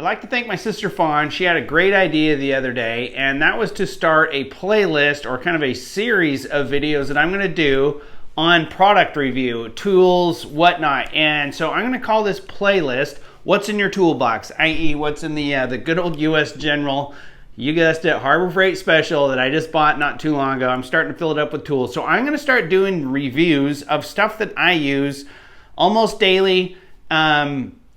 I'd like to thank my sister Fawn. She had a great idea the other day, and that was to start a playlist or kind of a series of videos that I'm going to do on product review, tools, whatnot. And so I'm going to call this playlist What's in Your Toolbox, i.e. what's in the good old US General, you guessed it, Harbor Freight Special that I just bought not too long ago. I'm starting to fill it up with tools. So I'm going to start doing reviews of stuff that I use almost daily,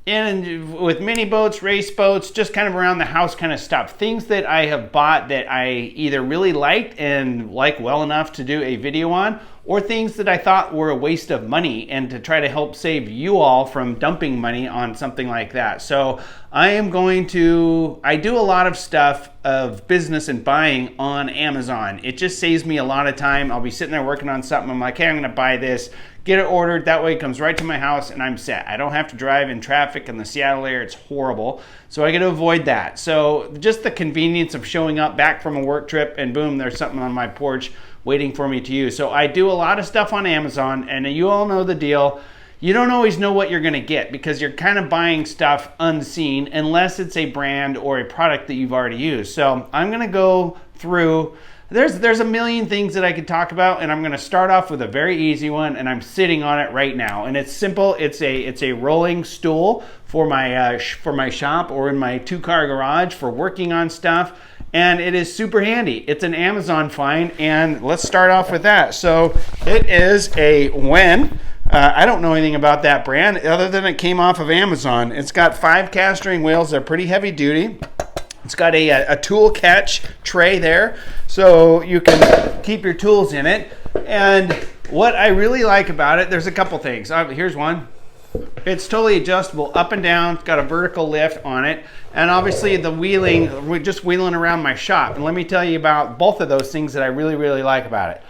and with mini boats, race boats, just kind of around the house kind of stuff. Things that I have bought that I either really liked and like well enough to do a video on, or things that I thought were a waste of money, and to try to help save you all from dumping money on something like that. So I do a lot of stuff of business and buying on Amazon. It just saves me a lot of time. I'll be sitting there working on something. I'm like, hey, I'm gonna buy this, get it ordered. That way it comes right to my house and I'm set. I don't have to drive in traffic in the Seattle area. It's horrible. So I get to avoid that. So just the convenience of showing up back from a work trip and boom, there's something on my porch waiting for me to use. So I do a lot of stuff on Amazon, and you all know the deal. You don't always know what you're gonna get because you're kind of buying stuff unseen unless it's a brand or a product that you've already used. So I'm gonna go through, there's a million things that I could talk about, and I'm gonna start off with a very easy one, and I'm sitting on it right now. And it's simple, it's a rolling stool for my shop or in my 2-car garage for working on stuff. And it is super handy. It's an Amazon find, and let's start off with that. So it is a WEN. I don't know anything about that brand other than it came off of Amazon. It's got 5 cast ring wheels. They're pretty heavy duty. It's got a tool catch tray there, so you can keep your tools in it. And what I really like about it, there's a couple things. Here's one. It's totally adjustable up and down. It's got a vertical lift on it. And obviously the wheeling, we're just wheeling around my shop. And let me tell you about both of those things that I really, really like about it.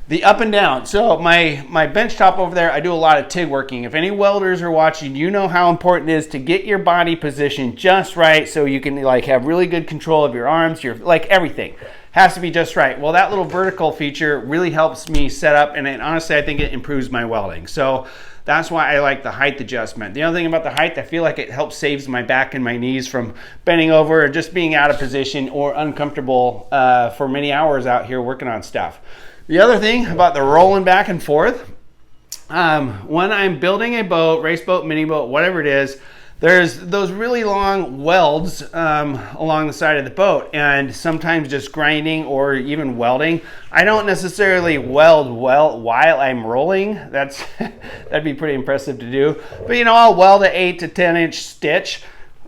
The up and down. So my bench top over there, I do a lot of TIG working. If any welders are watching, you know how important it is to get your body positioned just right so you can like have really good control of your arms, your like everything has to be just right. Well, that little vertical feature really helps me set up, and honestly, I think it improves my welding. So that's why I like the height adjustment. The other thing about the height, I feel like it helps saves my back and my knees from bending over or just being out of position or uncomfortable for many hours out here working on stuff. The other thing about the rolling back and forth, when I'm building a boat, race boat, mini boat, whatever it is, there's those really long welds along the side of the boat, and sometimes just grinding or even welding. I don't necessarily weld well while I'm rolling. That'd be pretty impressive to do. But you know, I'll weld an 8 to 10 inch stitch,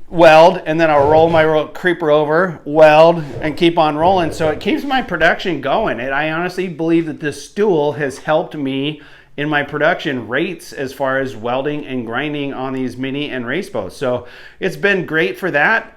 weld, and then I'll roll my creeper over, weld, and keep on rolling. So it keeps my production going. And I honestly believe that this stool has helped me in my production rates as far as welding and grinding on these mini and race boats. So it's been great for that.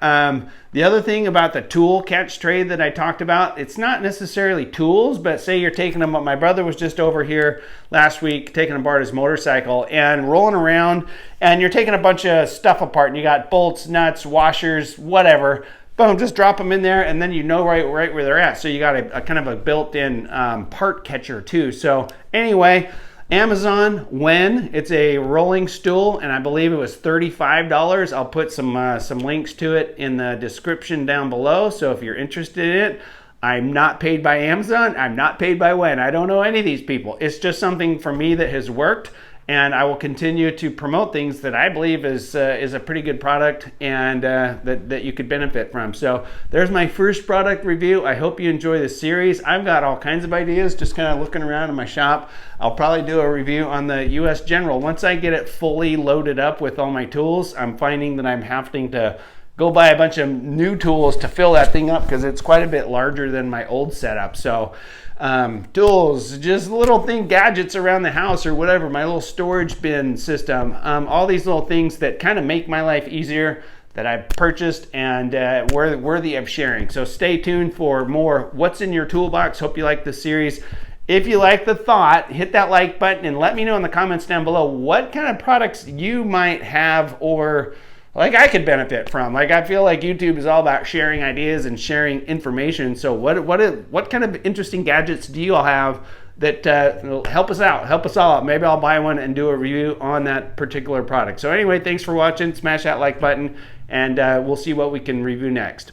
The other thing about the tool catch tray that I talked about, it's not necessarily tools, but say you're taking them, my brother was just over here last week taking apart his motorcycle and rolling around, and you're taking a bunch of stuff apart, and you got bolts, nuts, washers, whatever. Boom, just drop them in there, and then you know right where they're at. So you got a kind of a built-in part catcher too. So anyway, Amazon WEN, it's a rolling stool, and I believe it was $35. I'll put some links to it in the description down below. So if you're interested in it, I'm not paid by Amazon. I'm not paid by WEN. I don't know any of these people. It's just something for me that has worked, and I will continue to promote things that I believe is a pretty good product and that you could benefit from. So there's my first product review. I hope you enjoy this series. I've got all kinds of ideas, just kind of looking around in my shop. I'll probably do a review on the US General. Once I get it fully loaded up with all my tools, I'm finding that I'm having to go buy a bunch of new tools to fill that thing up because it's quite a bit larger than my old setup. So tools, just little gadgets around the house or whatever, my little storage bin system, all these little things that kind of make my life easier that I've purchased and worthy of sharing. So stay tuned for more What's in Your Toolbox. Hope you like this series. If you like the thought, hit that like button and let me know in the comments down below what kind of products you might have or like I could benefit from. Like I feel like YouTube is all about sharing ideas and sharing information. So what kind of interesting gadgets do you all have that will help us out, help us all out? Maybe I'll buy one and do a review on that particular product. So anyway, thanks for watching. Smash that like button and we'll see what we can review next.